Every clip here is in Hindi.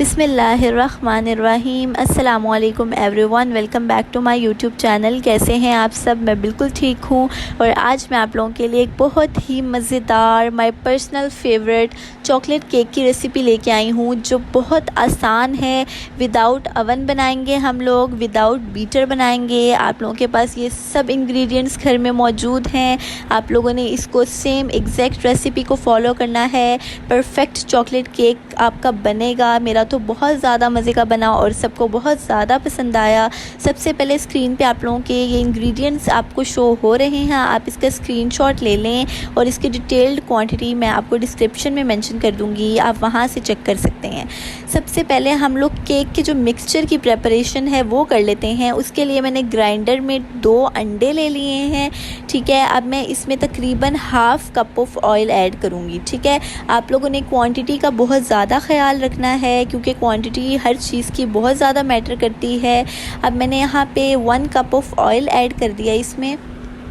बिस्मिल्लाहिर्रहमानिर्रहीम। अस्सलामुअलैकुम everyone, welcome back to my YouTube channel. कैसे हैं आप सब? मैं बिल्कुल ठीक हूँ और आज मैं आप लोगों के लिए एक बहुत ही मज़ेदार my personal favourite chocolate cake की रेसिपी लेके आई हूँ, जो बहुत आसान है। विदाउट अवन बनाएंगे हम लोग, विदाउट बीटर बनाएंगे। आप लोगों के पास ये सब इंग्रेडिएंट्स घर में मौजूद हैं। आप लोगों ने इसको सेम एग्जैक्ट रेसिपी को फॉलो करना है। परफेक्ट चॉकलेट केक आपका बनेगा। मेरा तो बहुत ज़्यादा मज़े का बना और सबको बहुत ज़्यादा पसंद आया। सबसे पहले स्क्रीन पे आप लोगों के ये इंग्रेडिएंट्स आपको शो हो रहे हैं, आप इसका स्क्रीनशॉट ले लें और इसकी डिटेल्ड क्वांटिटी मैं आपको डिस्क्रिप्शन में मेंशन कर दूंगी, आप वहाँ से चेक कर सकते हैं। सबसे पहले हम लोग केक के जो मिक्सचर की प्रेपरेशन है वो कर लेते हैं। उसके लिए मैंने ग्राइंडर में 2 अंडे ले लिए हैं, ठीक है। अब मैं इसमें तकरीबन half cup of oil add करूँगी, ठीक है। आप लोगों ने क्वांटिटी का बहुत ज़्यादा ख्याल रखना है, क्योंकि क्वांटिटी हर चीज़ की बहुत ज़्यादा मैटर करती है। अब मैंने यहाँ पे 1 कप ऑफ ऑयल ऐड कर दिया इसमें।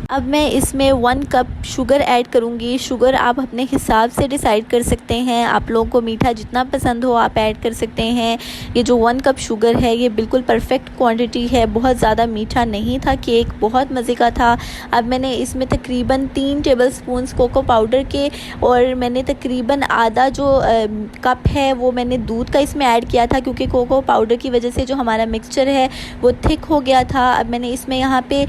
अब मैं इसमें 1 कप शुगर ऐड करूँगी। शुगर आप अपने हिसाब से डिसाइड कर सकते हैं, आप लोगों को मीठा जितना पसंद हो आप ऐड कर सकते हैं। ये जो 1 कप शुगर है ये बिल्कुल परफेक्ट क्वांटिटी है, बहुत ज़्यादा मीठा नहीं था केक, बहुत मज़े का था। अब मैंने इसमें तकरीबन 3 टेबलस्पून कोको पाउडर के और मैंने तकरीबन आधा जो कप है वो मैंने दूध का इसमें ऐड किया था, क्योंकि कोको पाउडर की वजह से जो हमारा मिक्सचर है वो थिक हो गया था। अब मैंने इसमें यहाँ पे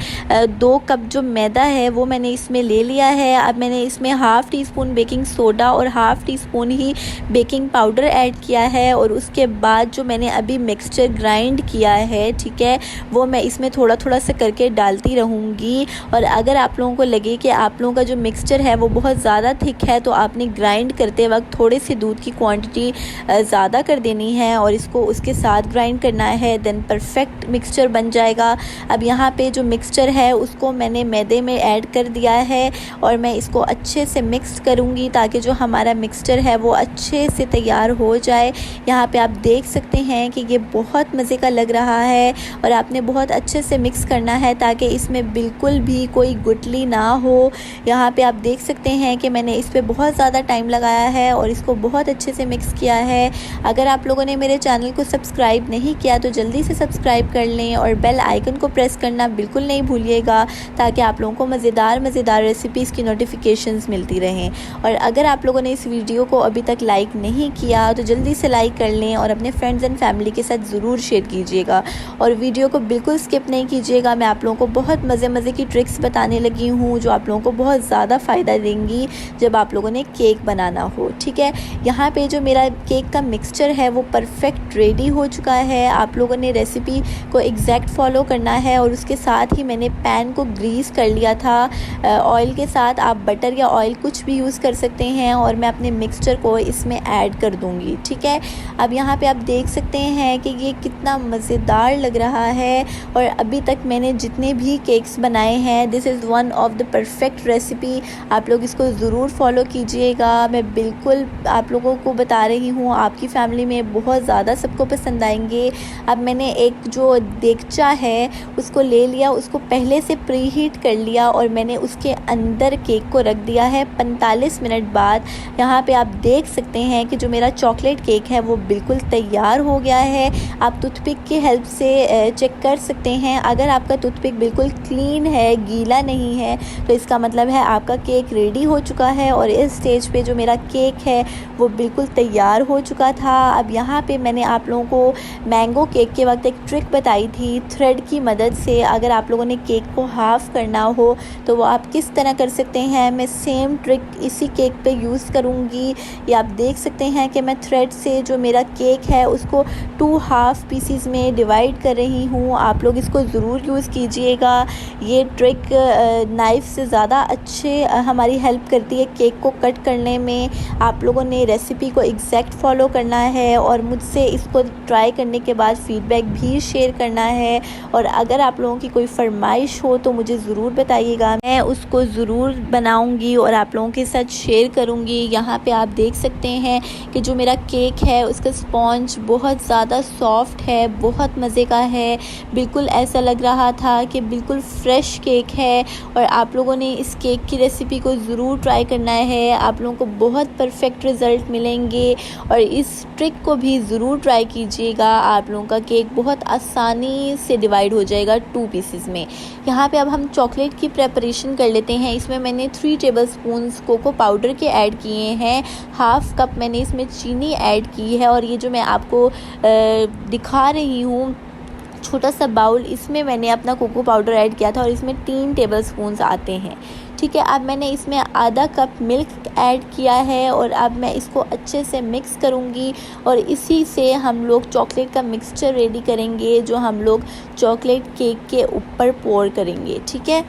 2 कप जो मैदा है वो मैंने इसमें ले लिया है। अब मैंने इसमें half tea spoon baking soda और हाफ़ टी स्पून ही बेकिंग पाउडर ऐड किया है। और उसके बाद जो मैंने अभी मिक्सचर ग्राइंड किया है, ठीक है, वो मैं इसमें थोड़ा थोड़ा सा करके डालती रहूँगी। और अगर आप लोगों को लगे कि आप लोगों का जो मिक्सचर है वो बहुत ज़्यादा थिक है, तो आपने ग्राइंड करते वक्त थोड़े से दूध की क्वांटिटी ज़्यादा कर देनी है और इसको उसके साथ ग्राइंड करना है, देन परफेक्ट मिक्सचर बन जाएगा। अब यहाँ पे जो मिक्सचर है उसको मैंने मैदे में ऐड कर दिया है और मैं इसको अच्छे से मिक्स करूँगी, ताकि जो हमारा मिक्सचर है वो अच्छे से तैयार हो जाए। यहाँ पे आप देख सकते हैं कि ये बहुत मज़े का लग रहा है और आपने बहुत अच्छे से मिक्स करना है ताकि इसमें बिल्कुल भी कोई गुठली ना हो। यहाँ पे आप देख सकते हैं कि मैंने इस पर बहुत ज़्यादा टाइम लगाया है और इसको बहुत अच्छे से मिक्स किया है। अगर आप लोगों ने मेरे चैनल को सब्सक्राइब नहीं किया तो जल्दी से सब्सक्राइब कर लें और बेल आइकन को प्रेस करना बिल्कुल नहीं भूलिएगा, ताकि आप लोगों को मज़ेदार रेसिपीज़ की नोटिफिकेशंस मिलती रहें। और अगर आप लोगों ने इस वीडियो को अभी तक लाइक नहीं किया तो जल्दी से लाइक कर लें और अपने फ्रेंड्स एंड फैमिली के साथ ज़रूर शेयर कीजिएगा और वीडियो को बिल्कुल स्किप नहीं कीजिएगा। मैं आप लोगों को बहुत मज़े की ट्रिक्स बताने लगी हूँ जो आप लोगों को बहुत ज़्यादा फ़ायदा देंगी जब आप लोगों ने केक बनाना हो, ठीक है। यहाँ पे जो मेरा केक का मिक्सचर है वो परफेक्ट रेडी हो चुका है। आप लोगों ने रेसिपी को एग्जैक्ट फॉलो करना है और उसके साथ ही मैंने पैन को ग्रीस कर लिया था ऑयल के साथ। आप बटर या ऑयल कुछ भी यूज़ कर सकते हैं और मैं अपने मिक्सचर को इसमें ऐड कर दूंगी, ठीक है। अब यहाँ पे आप देख सकते हैं कि ये कितना मज़ेदार लग रहा है और अभी तक मैंने जितने भी केक्स बनाए हैं, this is one of the perfect recipe. आप लोग इसको ज़रूर फॉलो कीजिएगा। मैं बिल्कुल आप लोगों को बता रही हूँ, आपकी फैमिली में बहुत ज़्यादा सबको पसंद आएंगे। अब मैंने एक जो देगचा है उसको ले लिया, उसको पहले से प्री हीट कर लिया और मैंने उसके अंदर केक को रख दिया है 45 मिनट बाद। यहाँ पे आप देख सकते हैं कि जो मेरा चॉकलेट केक है वो बिल्कुल तैयार हो गया है। आप टूथपिक की हेल्प से चेक कर सकते हैं। अगर आपका टूथपिक बिल्कुल क्लीन है, गीला नहीं है, तो इसका मतलब है आपका केक रेडी हो चुका है। और इस स्टेज पे जो मेरा केक है वो बिल्कुल तैयार हो चुका था। अब यहाँ पे मैंने आप लोगों को मैंगो केक के वक्त एक ट्रिक बताई थी थ्रेड की मदद से। अगर आप लोगों ने केक को हाफ़ करना हो तो वो आप किस तरह कर सकते हैं, मैं सेम ट्रिक इसी केक पे यूज़ करूँगी। ये आप देख सकते हैं कि मैं थ्रेड से जो मेरा केक है उसको 2 हाफ़ पीसीज में डिवाइड कर रही हूँ। आप लोग इसको ज़रूर यूज़ कीजिएगा। ये ट्रिक नाइफ़ से ज़्यादा अच्छे हमारी हेल्प करती है केक को कट करने में। आप लोगों ने रेसिपी को एग्जैक्ट फॉलो करना है और मुझसे इसको ट्राई करने के बाद फ़ीडबैक भी शेयर करना है। और अगर आप लोगों की कोई फरमाइश हो तो मुझे ज़रूर ज़रूर बताइएगा, मैं उसको ज़रूर बनाऊंगी और आप लोगों के साथ शेयर करूंगी। यहाँ पे आप देख सकते हैं कि जो मेरा केक है उसका स्पॉन्ज बहुत ज़्यादा सॉफ्ट है, बहुत मज़े का है। बिल्कुल ऐसा लग रहा था कि बिल्कुल फ्रेश केक है। और आप लोगों ने इस केक की रेसिपी को ज़रूर ट्राई करना है, आप लोगों को बहुत परफेक्ट रिज़ल्ट मिलेंगे। और इस ट्रिक को भी ज़रूर ट्राई कीजिएगा, आप लोगों का केक बहुत आसानी से डिवाइड हो जाएगा 2 पीसेस में। यहाँ पे अब हम चॉकलेट की प्रेपरेशन कर लेते हैं। इसमें मैंने 3 टेबलस्पून्स कोको पाउडर के ऐड किए हैं, हाफ़ कप मैंने इसमें चीनी ऐड की है। और ये जो मैं आपको दिखा रही हूँ छोटा सा बाउल, इसमें मैंने अपना कोको पाउडर ऐड किया था और इसमें 3 टेबलस्पून्स आते हैं। ठीक है, अब मैंने इसमें आधा कप मिल्क ऐड किया है और अब मैं इसको अच्छे से मिक्स करूँगी। और इसी से हम लोग चॉकलेट का मिक्सचर रेडी करेंगे जो हम लोग चॉकलेट केक के ऊपर पोर करेंगे। ठीक है,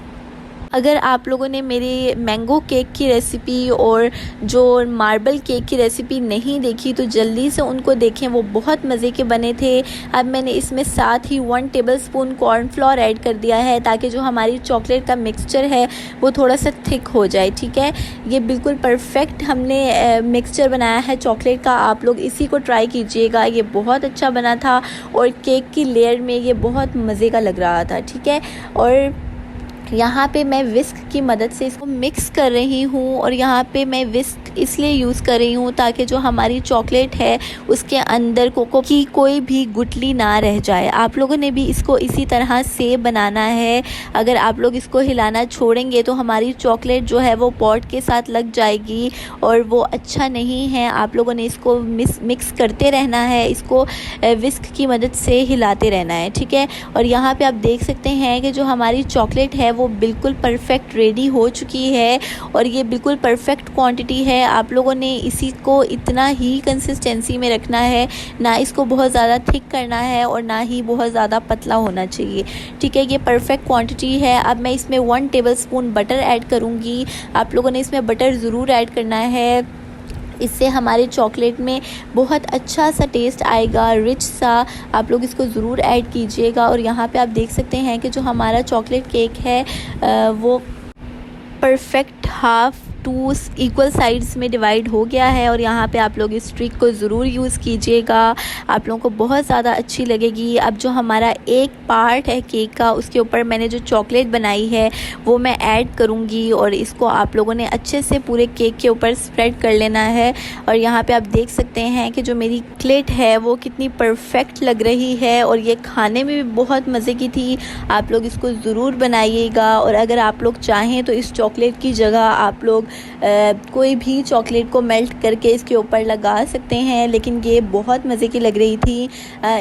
अगर आप लोगों ने मेरी मैंगो केक की रेसिपी और जो मार्बल केक की रेसिपी नहीं देखी तो जल्दी से उनको देखें, वो बहुत मज़े के बने थे। अब मैंने इसमें साथ ही 1 टेबलस्पून कॉर्नफ्लोर ऐड कर दिया है ताकि जो हमारी चॉकलेट का मिक्सचर है वो थोड़ा सा थिक हो जाए। ठीक है, ये बिल्कुल परफेक्ट हमने मिक्सचर बनाया है चॉकलेट का। आप लोग इसी को ट्राई कीजिएगा, ये बहुत अच्छा बना था और केक की लेयर में ये बहुत मज़े का लग रहा था। ठीक है, और यहाँ पे मैं विस्क की मदद से इसको मिक्स कर रही हूँ। और यहाँ पे मैं विस्क इसलिए यूज़ कर रही हूँ ताकि जो हमारी चॉकलेट है उसके अंदर कोको की कोई भी गुठली ना रह जाए। आप लोगों ने भी इसको इसी तरह से बनाना है। अगर आप लोग इसको हिलाना छोड़ेंगे तो हमारी चॉकलेट जो है वो पॉट के साथ लग जाएगी और वो अच्छा नहीं है। आप लोगों ने इसको मिक्स करते रहना है, इसको विस्क की मदद से हिलाते रहना है। ठीक है, और यहाँ पे आप देख सकते हैं कि जो हमारी चॉकलेट है वो बिल्कुल परफेक्ट रेडी हो चुकी है और ये बिल्कुल परफेक्ट क्वांटिटी है। आप लोगों ने इसी को इतना ही कंसिस्टेंसी में रखना है, ना इसको बहुत ज़्यादा थिक करना है और ना ही बहुत ज़्यादा पतला होना चाहिए। ठीक है, ये परफेक्ट क्वांटिटी है। अब मैं इसमें 1 टेबलस्पून बटर ऐड करूँगी। आप लोगों ने इसमें बटर ज़रूर ऐड करना है, इससे हमारे चॉकलेट में बहुत अच्छा सा टेस्ट आएगा, रिच सा। आप लोग इसको ज़रूर ऐड कीजिएगा। और यहाँ पे आप देख सकते हैं कि जो हमारा चॉकलेट केक है वो परफेक्ट हाफ़ 2 इक्वल साइड्स में डिवाइड हो गया है। और यहाँ पे आप लोग इस ट्रिक को ज़रूर यूज़ कीजिएगा, आप लोगों को बहुत ज़्यादा अच्छी लगेगी। अब जो हमारा एक पार्ट है केक का उसके ऊपर मैंने जो चॉकलेट बनाई है वो मैं ऐड करूँगी और इसको आप लोगों ने अच्छे से पूरे केक के ऊपर स्प्रेड कर लेना है। और यहाँ पे आप देख सकते हैं कि जो मेरी क्लेट है वो कितनी परफेक्ट लग रही है और ये खाने में भी बहुत मज़े की थी। आप लोग इसको ज़रूर बनाइएगा। और अगर आप लोग चाहें तो इस चॉकलेट की जगह आप लोग कोई भी चॉकलेट को मेल्ट करके इसके ऊपर लगा सकते हैं, लेकिन ये बहुत मज़े की लग रही थी।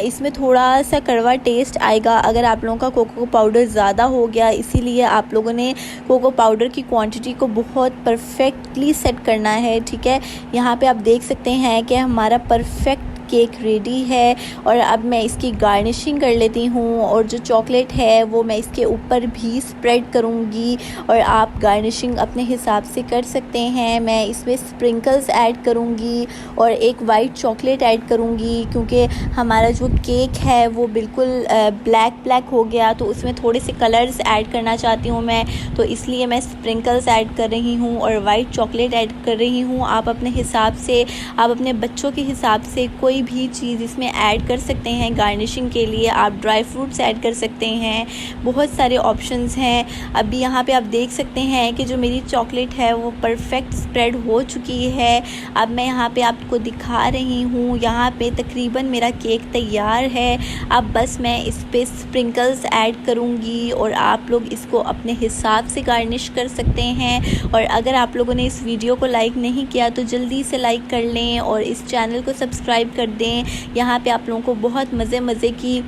इसमें थोड़ा सा कड़वा टेस्ट आएगा अगर आप लोगों का कोको पाउडर ज़्यादा हो गया, इसीलिए आप लोगों ने कोको पाउडर की क्वांटिटी को बहुत परफेक्टली सेट करना है। ठीक है, यहाँ पे आप देख सकते हैं कि हमारा परफेक्ट केक रेडी है। और अब मैं इसकी गार्निशिंग कर लेती हूँ और जो चॉकलेट है वो मैं इसके ऊपर भी स्प्रेड करूँगी और आप गार्निशिंग अपने हिसाब से कर सकते हैं। मैं इसमें स्प्रिंकल्स ऐड करूँगी और एक वाइट चॉकलेट ऐड करूँगी क्योंकि हमारा जो केक है वो बिल्कुल ब्लैक हो गया, तो उसमें थोड़े से कलर्स ऐड करना चाहती हूँ मैं, तो इसलिए मैं स्प्रिंकल्स ऐड कर रही हूँ और वाइट चॉकलेट ऐड कर रही हूँ। आप अपने हिसाब से, आप अपने बच्चों के हिसाब से कोई भी चीज़ इसमें ऐड कर सकते हैं। गार्निशिंग के लिए आप ड्राई फ्रूट्स ऐड कर सकते हैं, बहुत सारे ऑप्शंस हैं। अभी यहाँ पे आप देख सकते हैं कि जो मेरी चॉकलेट है वो परफेक्ट स्प्रेड हो चुकी है। अब मैं यहाँ पे आपको दिखा रही हूँ, यहाँ पे तकरीबन मेरा केक तैयार है। अब बस मैं इस पे स्प्रिंकल्स ऐड करूँगी और आप लोग इसको अपने हिसाब से गार्निश कर सकते हैं। और अगर आप लोगों ने इस वीडियो को लाइक नहीं किया तो जल्दी से लाइक कर लें और इस चैनल को सब्सक्राइब कर दें। यहाँ पे आप लोगों को बहुत मज़े की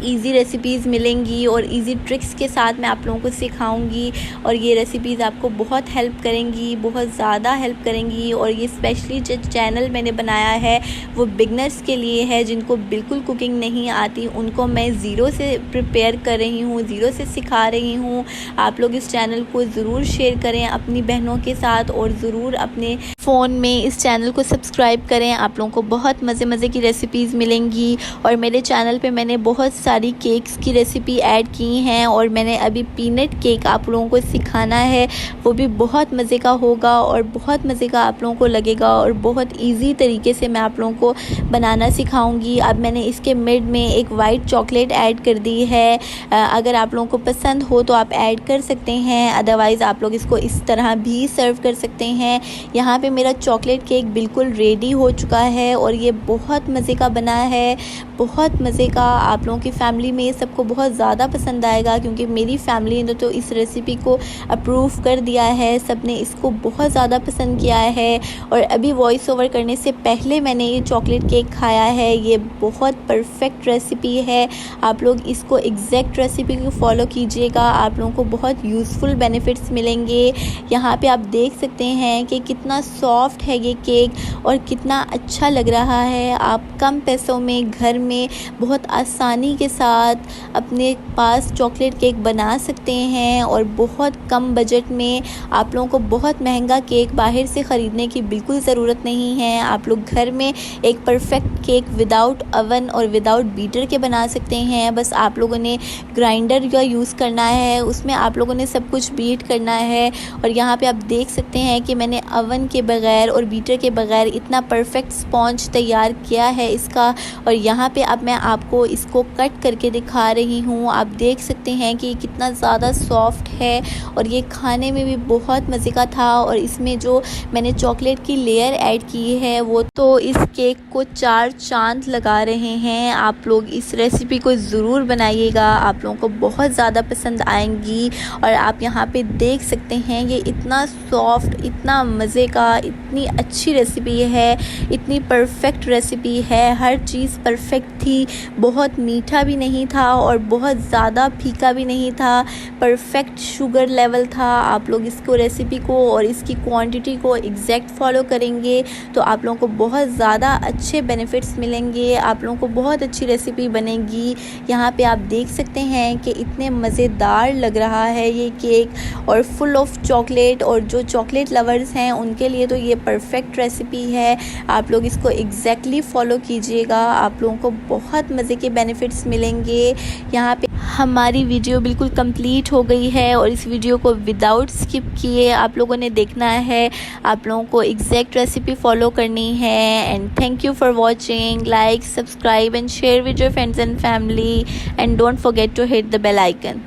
इजी रेसिपीज़ मिलेंगी और इजी ट्रिक्स के साथ मैं आप लोगों को सिखाऊंगी और ये रेसिपीज़ आपको बहुत हेल्प करेंगी, बहुत ज़्यादा हेल्प करेंगी। और ये स्पेशली जो चैनल मैंने बनाया है वो बिगनर्स के लिए है, जिनको बिल्कुल कुकिंग नहीं आती, उनको मैं ज़ीरो से प्रिपेयर कर रही हूँ, ज़ीरो से सिखा रही हूँ। आप लोग इस चैनल को ज़रूर शेयर करें अपनी बहनों के साथ और ज़रूर अपने फ़ोन में इस चैनल को सब्सक्राइब करें। आप लोगों को बहुत मज़े की रेसिपीज़ मिलेंगी। और मेरे चैनल पे मैंने बहुत सारी केक्स की रेसिपी ऐड की हैं और मैंने अभी पीनट केक आप लोगों को सिखाना है, वो भी बहुत मज़े का होगा और बहुत मज़े का आप लोगों को लगेगा और बहुत ईजी तरीके से मैं आप लोगों को बनाना सिखाऊंगी। अब मैंने इसके मिड में एक वाइट चॉकलेट ऐड कर दी है। अगर आप लोगों को पसंद हो तो आप ऐड कर सकते हैं, अदरवाइज़ आप लोग इसको इस तरह भी सर्व कर सकते हैं। यहाँ पे मेरा चॉकलेट केक बिल्कुल रेडी हो चुका है और ये बहुत मज़े का बना है, बहुत मज़े का। आप लोगों की फ़ैमिली में सबको बहुत ज़्यादा पसंद आएगा क्योंकि मेरी फ़ैमिली ने तो इस रेसिपी को अप्रूव कर दिया है, सब ने इसको बहुत ज़्यादा पसंद किया है। और अभी वॉइस ओवर करने से पहले मैंने ये चॉकलेट केक खाया है, ये बहुत परफेक्ट रेसिपी है। आप लोग इसको एग्जैक्ट रेसिपी को फॉलो कीजिएगा, आप लोगों को बहुत यूज़फुल बेनिफिट्स मिलेंगे। यहाँ पे आप देख सकते हैं कि कितना सॉफ्ट है ये केक और कितना अच्छा लग रहा है। आप कम पैसों में घर में बहुत आसानी के साथ अपने पास चॉकलेट केक बना सकते हैं और बहुत कम बजट में। आप लोगों को बहुत महंगा केक बाहर से ख़रीदने की बिल्कुल ज़रूरत नहीं है। आप लोग घर में एक परफेक्ट केक विदाउट अवन और विदाउट बीटर के बना सकते हैं। बस आप लोगों ने ग्राइंडर का यूज़ करना है, उसमें आप लोगों ने सब कुछ बीट करना है। और यहाँ पे आप देख सकते हैं कि मैंने अवन के बग़ैर और बीटर के बग़ैर इतना परफेक्ट स्पॉन्ज तैयार किया है इसका। और यहाँ पे अब मैं आपको इसको कट करके दिखा रही हूँ। आप देख सकते हैं कि कितना ज़्यादा सॉफ्ट है और ये खाने में भी बहुत मज़े का था। और इसमें जो मैंने चॉकलेट की लेयर ऐड की है वो तो इस केक को 4 चांद लगा रहे हैं। आप लोग इस रेसिपी को ज़रूर बनाइएगा, आप लोगों को बहुत ज़्यादा पसंद आएंगी। और आप यहाँ पे देख सकते हैं ये इतना सॉफ्ट, इतना मज़े का, इतनी अच्छी रेसिपी है, इतनी परफेक्ट रेसिपी है। हर चीज़ परफेक्ट थी, बहुत मीठा भी नहीं था और बहुत ज़्यादा फीका भी नहीं था, परफेक्ट शुगर लेवल था। आप लोग इसको रेसिपी को और इसकी क्वांटिटी को एग्जैक्ट फॉलो करेंगे तो आप लोगों को बहुत ज़्यादा अच्छे बेनिफिट्स मिलेंगे, आप लोगों को बहुत अच्छी रेसिपी बनेगी। यहाँ पे आप देख सकते हैं कि इतने मज़ेदार लग रहा है ये केक और फुल ऑफ चॉकलेट। और जो चॉकलेट लवर्स हैं उनके लिए तो ये परफेक्ट रेसिपी है। आप लोग इसको एग्जैक्टली फॉलो कीजिएगा, आप लोगों को बहुत मज़े के बेनिफिट्स मिलेंगे। यहाँ पे हमारी वीडियो बिल्कुल कंप्लीट हो गई है और इस वीडियो को विदाउट स्किप किए आप लोगों ने देखना है, आप लोगों को एग्जैक्ट रेसिपी फॉलो करनी है। And thank you for watching, like, subscribe and share with your friends and family and don't forget to hit the bell icon.